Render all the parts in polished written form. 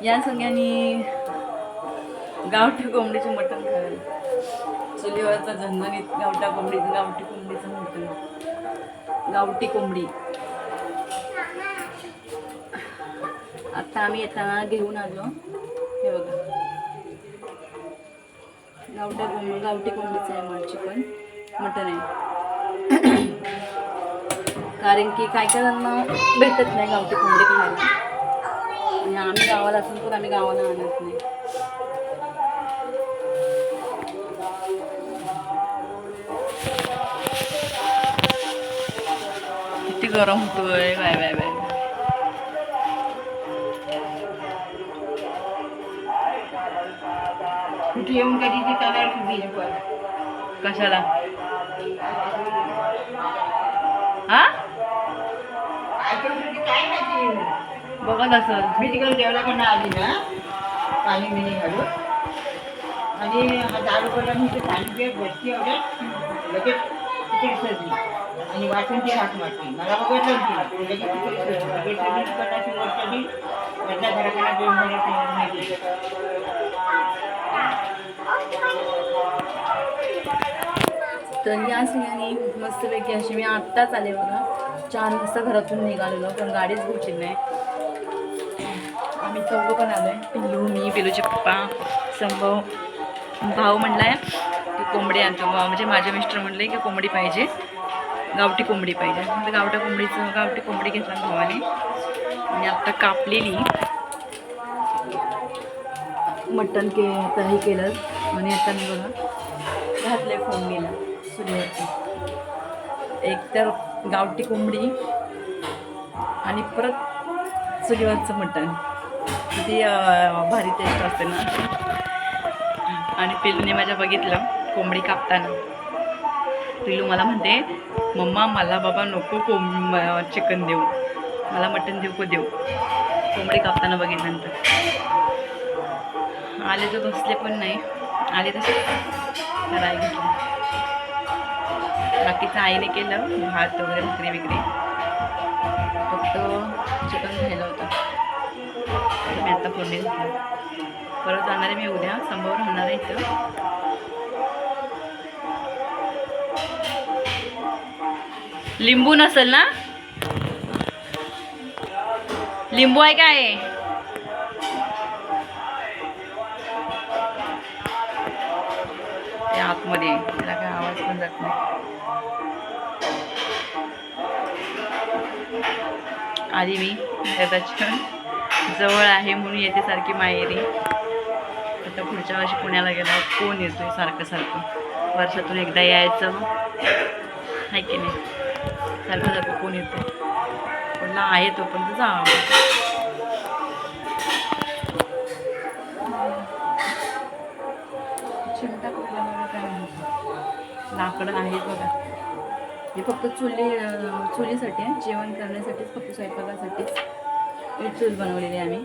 या सगळ्यांनी गावठी कोंबडीचं मटण खायला. चुलीवरचा झणझणीत गावठी कोंबडीचं मटण. गावठी कोंबडी आता आम्ही येताना घेऊन आलो. हे बघा, गावठी कोंबडीचं आहे मच्छी पण मटण आहे. कारण की काय काय जणांना भेटत नाही गावठी कोंबडी खायला, आणि आम्ही गावाला असून पण आम्ही गावाला आणत नाही. किती गरम होतोय, बाय बाय बाय. कुठे येऊन कधी ती कलर कशाला हा काय माहिती बघत असल. मी तिकडे देवळाकडनं आली ना, पाणी मिनी घालून, आणि 10 रुपयाला मी ते पाणी पित बसती एवढ्या लगेच तिकडे सरली आणि वाचून ती हात मारते. मला बघितलं ती लगेच तिकडे सरली पटाशी वरच्या बदला घराकडे 2 महिने माहिती. तर या सगळ्यांनी मस्तपैकी अशी मी आत्ताच आले बघा. 4 वाजता घरातून निघालेलो, पण गाडीच भेटली नाही. आम्ही चौघं पण आलो आहे, पिल्लू, मी, पिल्लूचे पप्पा, संभव. भाऊ म्हणलाय की कोंबडी आणतो, म्हणजे माझे मिस्टर म्हणले की कोंबडी पाहिजे, गावठी कोंबडी पाहिजे. गावठी कोंबडी घेतला भावाने, आणि आत्ता कापलेली मटण आता हे केलं. आणि आता मी बघा घातले फोडणीला चुलीवरती. एक तर गावठी कोंबडी आणि परत चुलीवरचं मटण, किती भारी टेस्ट असते ना. आणि पिल्लूने माझ्या बघितलं कोंबडी कापताना. पिल्लू मला म्हणते, मम्मा मला बाबा नको चिकन देऊ, मला मटण देऊ. कोंबडी कापताना बघितल्यानंतर आले तर बसले पण नाही, आले तसे करायला घेतलं. बाकीचं आईने केलं, भात वगैरे, भाकरी वगैरे, फक्त चिकन खायला होतं. मी आता फोडणी घातलं. परत जाणार आहे मी उद्या, संभव राहणार आहे इथं. लिंबू नसेल ना, लिंबू आहे काय? आतमध्ये त्याला काय आवाज पण जात नाही. आधी मी त्याच्या जवळ आहे म्हणून येते सारखी माहेरी. आता पुढच्या वर्षी पुण्याला गेला कोण येतोय सारखं, वर्षातून एकदा यायचं आहे की नाही. सारखं कोण येतो, कोणला आहे तो पण जा. चिमटा कुठला काय म्हणतो, लाकडं आहेत बघा. हे फक्त चुलीसाठी आहे, जेवण करण्यासाठीच, फक्त स्वयंपाकासाठीच चूल बनवलेली आहे आम्ही.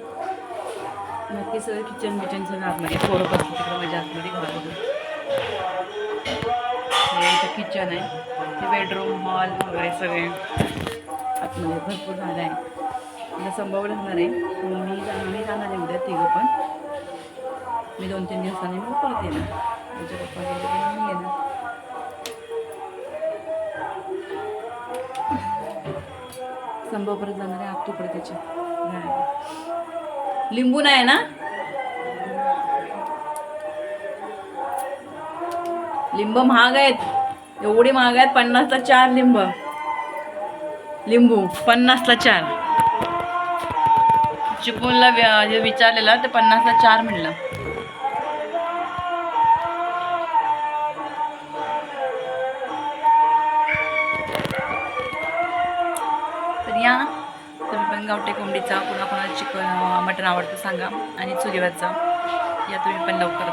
नक्की सगळं किचन सगळं आतमध्ये, पोरं बसली तिकडं माझ्या आतमध्ये घरामध्ये. हे इथं किचन आहे, हे बेडरूम, हॉल वगैरे सगळे आतमध्ये भरपूर झालं आहे. मला संभव राहणार आहे, मी जाणार आहे उद्या तिघं पण. मी 2-3 दिवसांनी मग परत येणार. माझ्या पप्पा गेले मी येणार. संभव परत जाणार आहे आत्तूकडे त्याच्या. लिंबू नाही ना, लिंब महाग आहेत, एवढी महाग आहेत. 50ला 4 लिंबू 50ला 4. चिपळूणला विचारलेला तर 50ला 4 म्हणलं. तर या तुम्ही पण गावठी कोंबडीचा, कोणाला चिकन मटण आवडतं सांगा, आणि चुलीवरचा या तुम्ही पण लवकर.